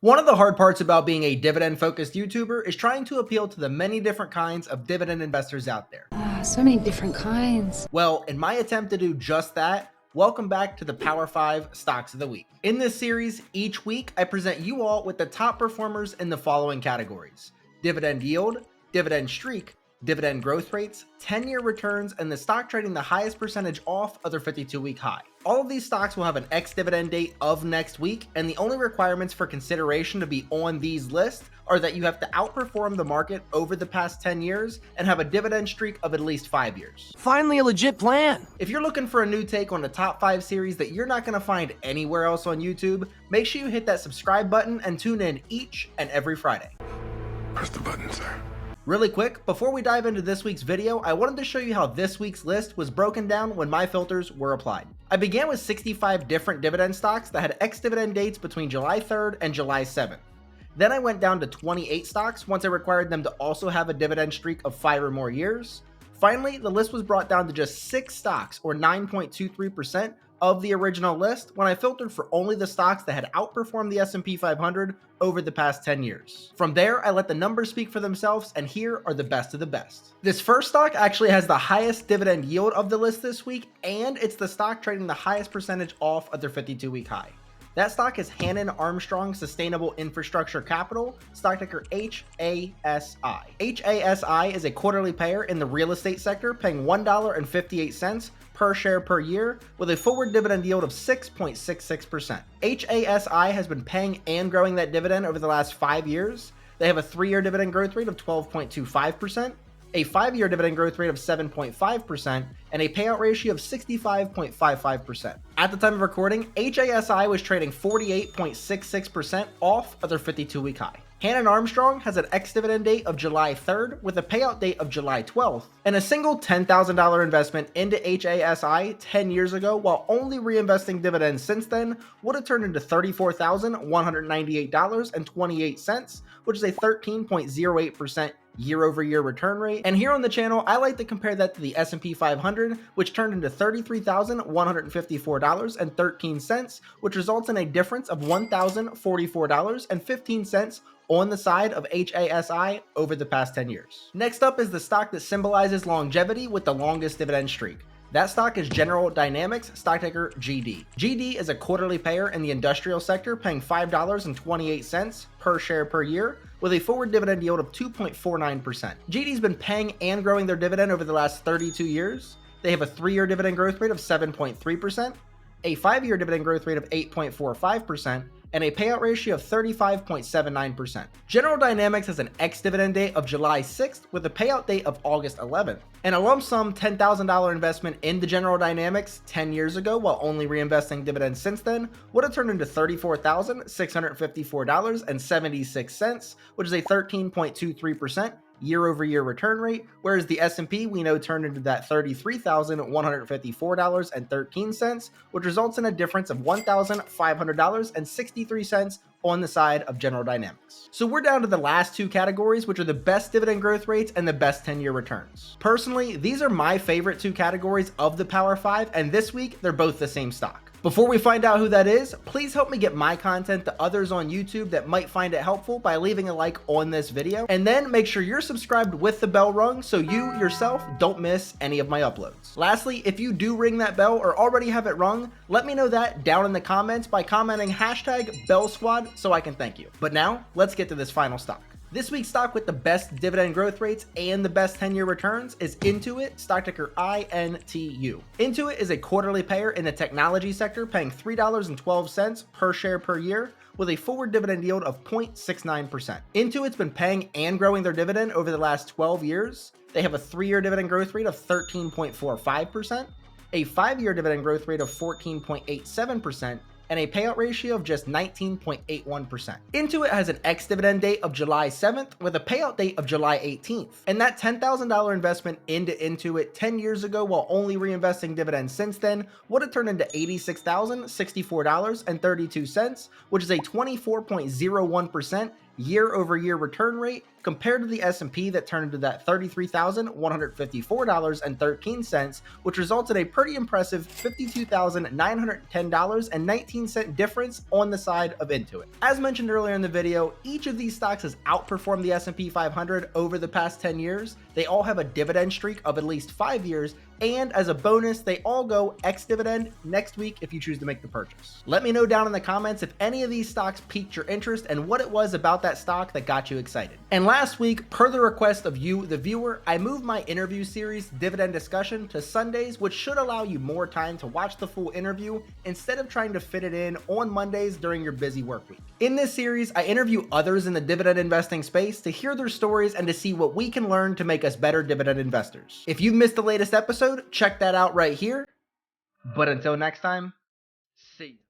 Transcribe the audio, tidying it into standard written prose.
One of the hard parts about being a dividend-focused YouTuber is trying to appeal to the many different kinds of dividend investors out there. So many different kinds. Well, in my attempt to do just that, welcome back to the Power 5 Stocks of the Week. In this series, each week I present you all with the top performers in the following categories: dividend yield, dividend streak, dividend growth rates, 10-year returns, and the stock trading the highest percentage off of their 52-week high. All of these stocks will have an ex-dividend date of next week, and the only requirements for consideration to be on these lists are that you have to outperform the market over the past 10 years and have a dividend streak of at least 5 years. Finally, a legit plan. If you're looking for a new take on the top 5 series that you're not going to find anywhere else on YouTube, make sure you hit that subscribe button and tune in each and every Friday. Press the button, sir. Really quick, before we dive into this week's video, I wanted to show you how this week's list was broken down when my filters were applied. I began with 65 different dividend stocks that had ex-dividend dates between July 3rd and July 7th. Then I went down to 28 stocks once I required them to also have a dividend streak of 5 or more years. Finally, the list was brought down to just 6 stocks, or 9.23% of the original list, when I filtered for only the stocks that had outperformed the S&P 500 over the past 10 years. From there, I let the numbers speak for themselves, and here are the best of the best. This first stock actually has the highest dividend yield of the list this week, and it's the stock trading the highest percentage off of their 52-week high. That stock is Hannon Armstrong Sustainable Infrastructure Capital, stock ticker HASI. HASI is a quarterly payer in the real estate sector, paying $1.58 per share per year, with a forward dividend yield of 6.66%. HASI has been paying and growing that dividend over the last 5 years. They have a 3-year dividend growth rate of 12.25%, a 5-year dividend growth rate of 7.5%, and a payout ratio of 65.55%. At the time of recording, HASI was trading 48.66% off of their 52-week high. Hannon Armstrong has an ex-dividend date of July 3rd with a payout date of July 12th, and a single $10,000 investment into HASI 10 years ago while only reinvesting dividends since then would have turned into $34,198.28, which is a 13.08% year-over-year return rate. And here on the channel, I like to compare that to the S&P 500, which turned into $33,154.13, which results in a difference of $1,044.15 on the side of HASI over the past 10 years. Next up is the stock that symbolizes longevity with the longest dividend streak. That stock is General Dynamics, stock ticker GD. GD is a quarterly payer in the industrial sector, paying $5.28 per share per year, with a forward dividend yield of 2.49%. GD's been paying and growing their dividend over the last 32 years. They have a 3-year dividend growth rate of 7.3%, a 5-year dividend growth rate of 8.45%, and a payout ratio of 35.79%. General Dynamics has an ex-dividend date of July 6th with a payout date of August 11th. And a lump sum $10,000 investment into General Dynamics 10 years ago while only reinvesting dividends since then would have turned into $34,654.76, which is a 13.23% year-over-year return rate, whereas the S&P we know turned into that $33,154.13, which results in a difference of $1,500.63 on the side of General Dynamics. So we're down to the last 2 categories, which are the best dividend growth rates and the best 10-year returns. Personally, these are my favorite 2 categories of the Power 5, and this week they're both the same stock. Before we find out who that is, please help me get my content to others on YouTube that might find it helpful by leaving a like on this video, and then make sure you're subscribed with the bell rung so you yourself don't miss any of my uploads. Lastly, if you do ring that bell or already have it rung, let me know that down in the comments by commenting #BellSquad so I can thank you. But now, let's get to this final stock. This week's stock with the best dividend growth rates and the best 10-year returns is INTU, stock ticker INTU. INTU is a quarterly payer in the technology sector, paying $3.12 per share per year, with a forward dividend yield of 0.69%. INTU's been paying and growing their dividend over the last 12 years. They have a 3-year dividend growth rate of 13.45%, a 5-year dividend growth rate of 14.87%, and a payout ratio of just 19.81%. INTU has an ex-dividend date of July 7th with a payout date of July 18th. And that $10,000 investment into INTU 10 years ago while only reinvesting dividends since then would have turned into $86,064.32, which is a 24.01% year-over-year return rate compared to the S&P that turned into that $33,154.13, which results in a pretty impressive $52,910.19 difference on the side of Intuit. As mentioned earlier in the video, each of these stocks has outperformed the S&P 500 over the past 10 years. They all have a dividend streak of at least 5 years, and as a bonus, they all go ex-dividend next week if you choose to make the purchase. Let me know down in the comments if any of these stocks piqued your interest and what it was about that stock that got you excited. And last week, per the request of you, the viewer, I moved my interview series, Dividend Discussion, to Sundays, which should allow you more time to watch the full interview instead of trying to fit it in on Mondays during your busy work week. In this series, I interview others in the dividend investing space to hear their stories and to see what we can learn to make us better dividend investors. If you've missed the latest episode, check that out right here. But until next time, see you.